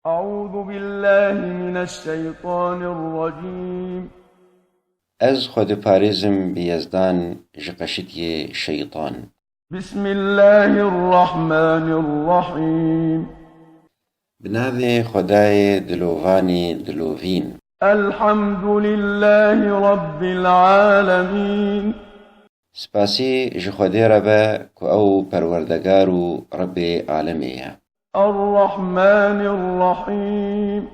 أعوذ بالله من الشيطان الرجيم. از خود پارێزم بيزدان جقشتي شيطان. بسم الله الرحمن الرحيم. بناوی خدای دلووانی دلووین. الحمد لله رب العالمين. سپاسی جخودی ربا که او پروردگار و رب عالمیه. الرحمن الرحيم.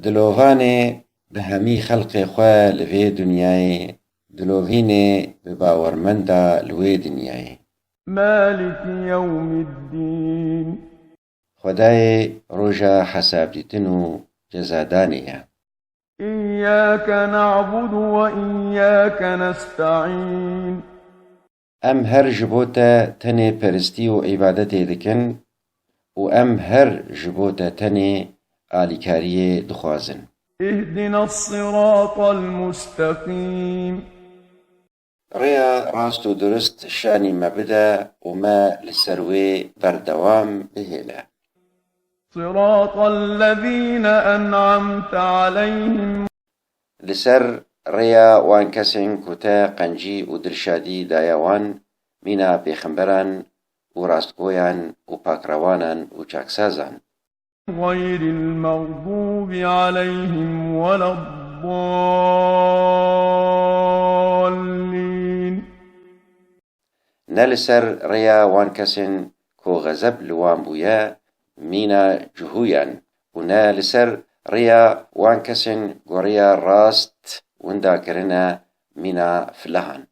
دلووانی به همی خلق خواه لوی دنیای، دلووینه به باورمندا لوی دنیای. مالك يوم الدين. خدای روژا حساب دیتن و جزادانیه. إياك نعبد وإياك نستعين. ام هر جبوتا تنه پرستی و عبادت دکن و ام هر جبوتا تنه آلیکاری دخوازن. اهدنا الصراط المستقيم. ریا راست و درست شانی مبدا و ما لسروی بردوام بهلا. صراط الذين أنعمت عليهم. لسر ریا وان کسین کتا قنجی و درشادی دایوان مینا پیخمبران و راستگویان و پاکروانان و چاکسازان. غير المغضوب عليهم ولا الضالين. نلسر ریا وان کسین کو غزب لوان بویا مینا جهویان و نلسر ریا وان کسین گوریا راست وندا کرنا مینا فلهان.